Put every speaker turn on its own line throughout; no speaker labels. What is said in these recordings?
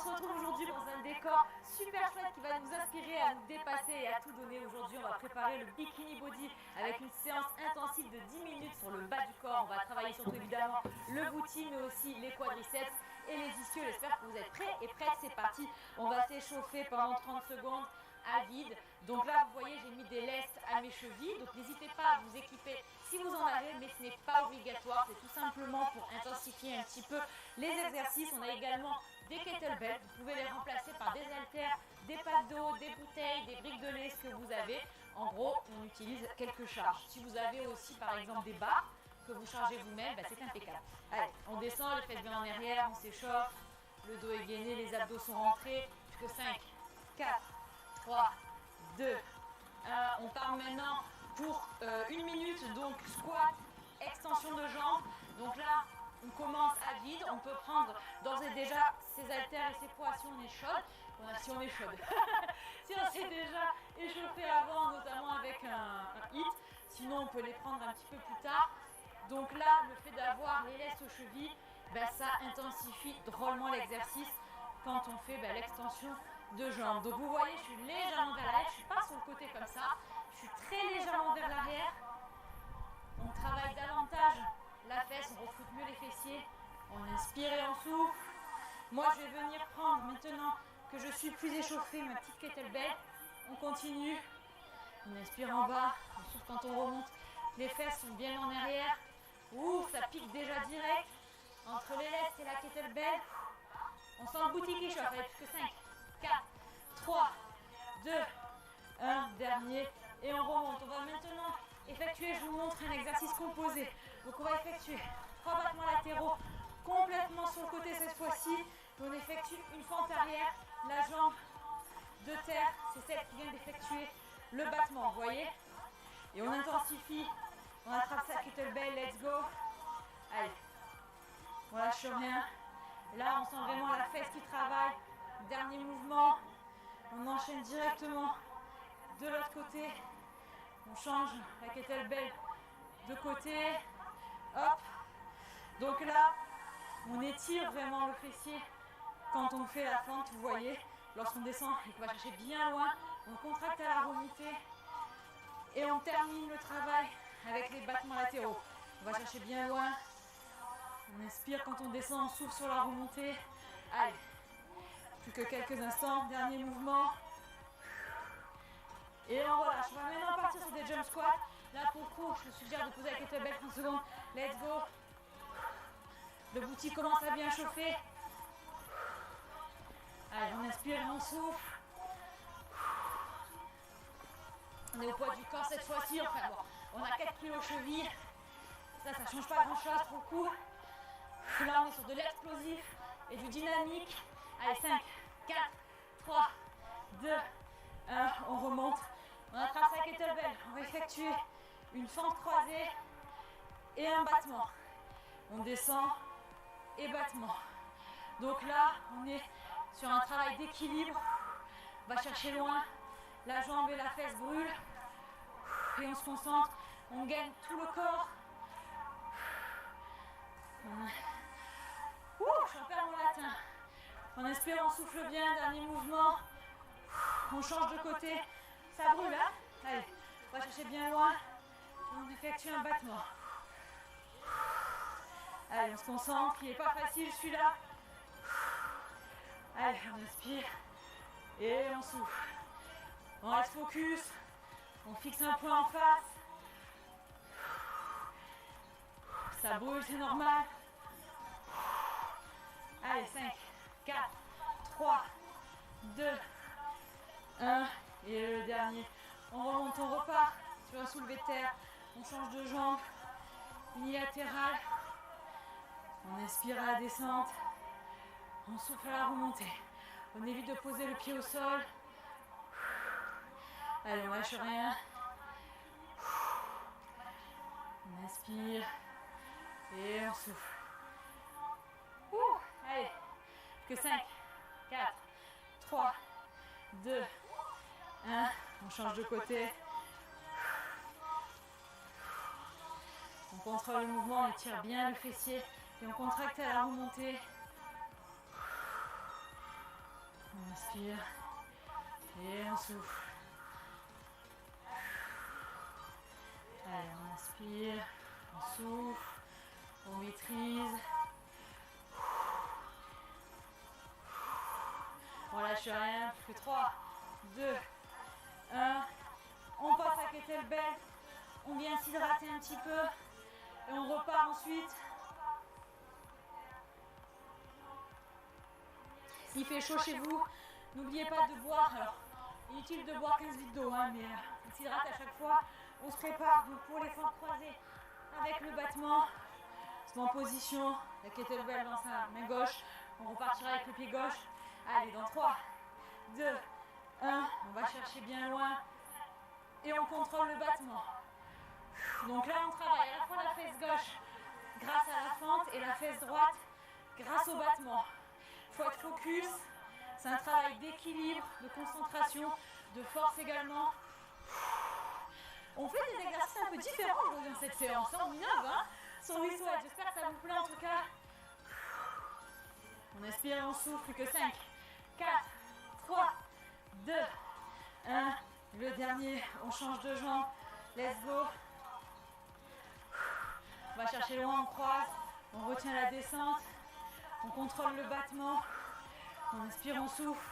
se retrouve aujourd'hui dans un décor super chouette qui va nous inspirer à nous dépasser et à tout donner. Aujourd'hui, on va préparer le bikini body avec une séance intensive de 10 minutes sur le bas du corps. On va travailler surtout évidemment le booty, mais aussi les quadriceps et les ischios. J'espère que vous êtes prêts et prêtes. C'est parti. On va s'échauffer pendant 30 secondes à vide. Donc là, vous voyez, j'ai mis des lestes à mes chevilles. Donc n'hésitez pas à vous équiper si vous en avez, mais ce n'est pas obligatoire. C'est tout simplement pour intensifier un petit peu les exercices. On a également des kettlebells. Vous pouvez les remplacer par des haltères, des packs d'eau, des bouteilles, des briques de lait, ce que vous avez. En gros, on utilise quelques charges. Si vous avez aussi, par exemple, des barres que vous chargez vous-même, c'est impeccable. Allez, on descend, les fesses bien en arrière, on s'échauffe. Le dos est gainé, les abdos sont rentrés. Plus que 5, 4, 3, 2, 1. On part maintenant pour 1 minute. Donc squat, extension de jambes. Donc là, on commence à vide. On peut prendre d'ores et déjà ses haltères et ses poids si on est chaude. Si on est chaude. Si on s'est déjà échauffé avant, notamment avec un hit. Sinon, on peut les prendre un petit peu plus tard. Donc là, le fait d'avoir les lestes aux chevilles, ça intensifie drôlement l'exercice quand on fait l'extension de jambes. Donc vous voyez, je suis légèrement vers l'arrière, je ne suis pas sur le côté comme ça, je suis très légèrement vers l'arrière. On travaille davantage la fesse, on recrute mieux les fessiers. On inspire et on souffle. Moi, je vais venir prendre maintenant que je suis plus échauffée ma petite kettlebell. On continue. On inspire en bas, on souffle quand on remonte. Les fesses sont bien en arrière. Ouf, ça pique déjà direct. Entre les lestes et la kettlebell. On sent le boutique qui chauffe. Allez, plus que 5, 4, 3, 2, 1. Dernier. Et on remonte. On va maintenant effectuer, je vous montre un exercice composé. Donc on va effectuer 3 battements latéraux complètement sur le côté cette fois-ci. On effectue une fente arrière. La jambe de terre, c'est celle qui vient d'effectuer le battement, vous voyez. Et on intensifie. On attrape sa kettlebell, let's go. Allez, on lâche rien. Là, on sent vraiment la fesse qui travaille. Dernier mouvement. On enchaîne directement de l'autre côté. On change la kettlebell de côté. Hop. Donc là, on étire vraiment le fessier quand on fait la fente, vous voyez. Lorsqu'on descend et qu'on va chercher bien loin, on contracte à la remontée. Et on termine le travail avec les battements latéraux. On va chercher bien loin. On inspire quand on descend, on souffle sur la remontée. Allez, plus que quelques instants. Dernier mouvement. Et on relâche. On va maintenant partir sur des jump squats. Là, pour le coup, je vous suggère de poser la kettlebell 30 secondes. Let's go. Le booty commence à bien chauffer. Allez, on inspire et on souffle. On est au poids du corps cette fois-ci. Enfin bon, on a 4 kilos aux chevilles. Ça ne change pas grand-chose pour le coup. Là, on est sur de l'explosif et du dynamique. Allez, 5, 4, 3, 2, 1. On remonte. On attrape sa kettlebell. On va effectuer une fente croisée et un battement. On descend et battement. Donc là, on est sur un travail d'équilibre. On va chercher loin. La jambe et la fesse brûlent. Et on se concentre. On gagne tout le corps. Je perds mon latin. On inspire, on souffle bien. Dernier mouvement. On change de côté. Ça brûle, hein? Allez, on va chercher bien loin. On effectue un battement. Allez, on se concentre. Il n'est pas facile celui-là. Allez, on inspire. Et on souffle. On reste focus. On fixe un point en face. Ça brûle, c'est normal. Allez, 5, 4, 3, 2, 1. Et le dernier. On remonte, on repart sur un soulevé de terre. On change de jambe. Unilatérale. On inspire à la descente. On souffle à la remontée. On évite de poser le pied au sol. Allez, on lâche rien. On inspire. Et on souffle. Allez, que 5, 4, 3, 2, 1. On change de côté. On contrôle le mouvement, on étire bien le fessier et on contracte à la remontée. On inspire et on souffle. Allez, on inspire, on souffle, on maîtrise. On lâche rien, plus que 3, 2, 1. On passe à kettlebell, on vient s'hydrater un petit peu et on repart ensuite. S'il fait chaud chez vous, n'oubliez pas de boire. Alors, inutile de boire 15 litres d'eau, hein, mais on s'hydrate à chaque fois. On se prépare donc pour les fentes croisées avec le battement. On se met en position, la kettlebell dans sa main gauche. On repartira avec le pied gauche. Allez, dans 3, 2, 1, on va chercher bien loin et on contrôle le battement. Donc là, on travaille à la fois la fesse gauche grâce à la fente et la fesse droite grâce au battement. Il faut être focus, c'est un travail d'équilibre, de concentration, de force également. On fait des exercices un peu différents aujourd'hui dans cette séance, on innove hein, sur WeSweat, j'espère que ça vous plaît en tout cas. On inspire et on souffle, plus que 5, 4, 3, 2, 1. Le dernier, on change de jambe, let's go. On va chercher loin, on croise, on retient la descente, on contrôle le battement, on inspire, on souffle,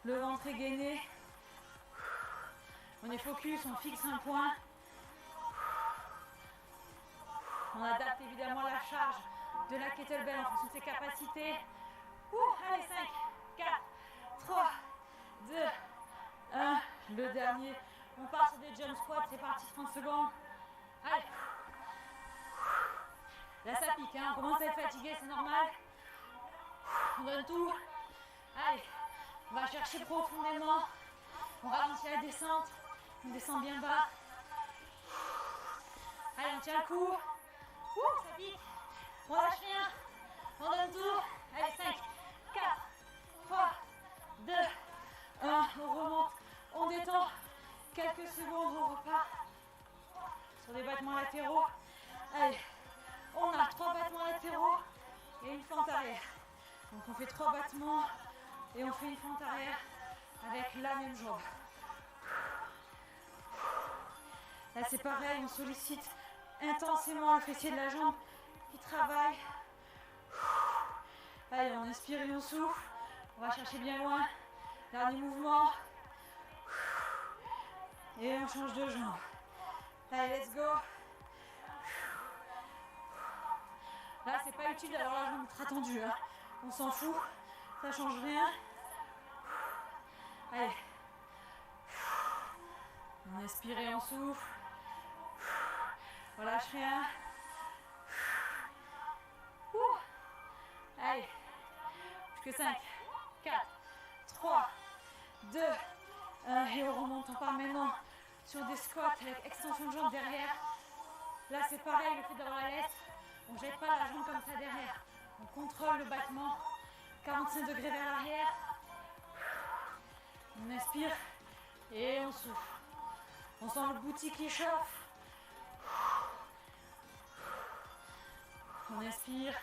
le ventre est gainé, on est focus, on fixe un point, on adapte évidemment la charge de la kettlebell en fonction de ses capacités. Allez, 5, 4, 3, 2, 1, le dernier, on part sur des jump squats, c'est parti, 30 secondes, allez. Là ça pique, hein. On commence à être fatigué, c'est normal. On donne tout. Allez, on va chercher profondément. On ralentit la descente. On descend bien bas. Allez, on tient le coup. Ça pique. On lâche rien. On donne tout. Allez, 5, 4, 3, 2, 1. On remonte. On détend. Quelques secondes, on repart. Sur des battements latéraux. Allez. On a 3 battements latéraux et une fente arrière. Donc on fait 3 battements et on fait une fente arrière avec la même jambe. Là c'est pareil, on sollicite intensément le fessier de la jambe qui travaille. Allez, on inspire et on souffle. On va chercher bien loin. Dernier mouvement. Et on change de jambe. Allez, let's go. Là, c'est pas utile d'avoir la jambe ultra tendue. Hein. On s'en fout, ça change rien. Allez. On inspire et on souffle. On lâche rien. Allez. Plus que 5, 4, 3, 2, 1. Et on remonte. On part maintenant sur des squats avec extension de jambes derrière. Là, c'est pareil, le fait d'avoir la laisse. On ne jette pas la jambe comme ça derrière. On contrôle le battement. 45 degrés vers l'arrière. On inspire et on souffle. On sent le bouti qui chauffe. On inspire.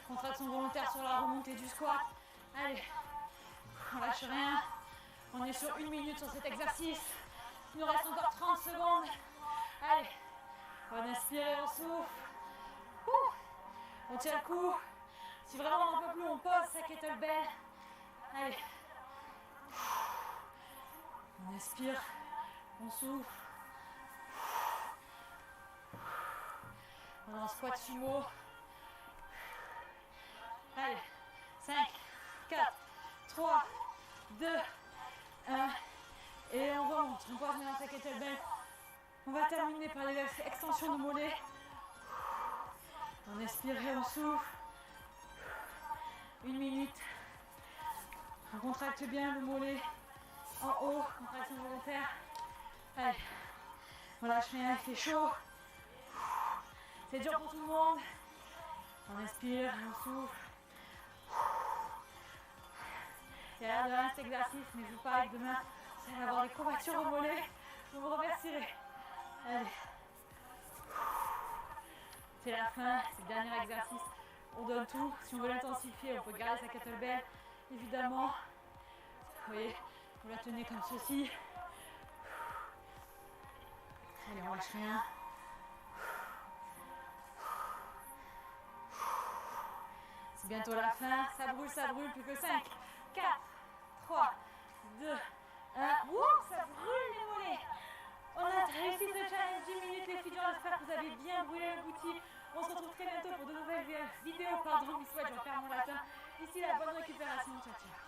Contraction volontaire sur la remontée du squat. Allez. On lâche rien. On est sur 1 minute sur cet exercice. Il nous reste encore 30 secondes. Allez. On inspire et on souffle. On tient le coup. Si vraiment on n'en peut plus, on pose sa kettlebell. Allez. On inspire. On souffle. On est en squat sumo. Allez. 5, 4, 3, 2, 1. Et on remonte. On pose maintenant sa kettlebell. On va terminer par les extensions de mollets. On inspire et on souffle. 1 minute. On contracte bien le mollet en haut, contraction volontaire. Allez, on lâche rien, il fait chaud. C'est dur pour tout le monde. On inspire, on souffle. Il y a l'air de rien cet exercice, mais je vous parle que demain, vous allez avoir des courbatures au mollet. Vous me remercierez. Allez. C'est la fin, c'est le dernier exercice. On donne tout. Si on veut l'intensifier, on peut garder sa kettlebell. évidemment. Vous voyez, vous la tenez comme ceci. Allez, on lâche rien. C'est bientôt la fin, ça brûle, plus que 5, 4, 3, 2, 1. Wouh, ça brûle les mollets. On a réussi ce challenge 10 minutes les filles, j'espère que vous avez bien brûlé le bouti. On se retrouve très bientôt pour de nouvelles vidéos. Pardon, je vais faire mon latin. Ici la bonne récupération, ciao ciao.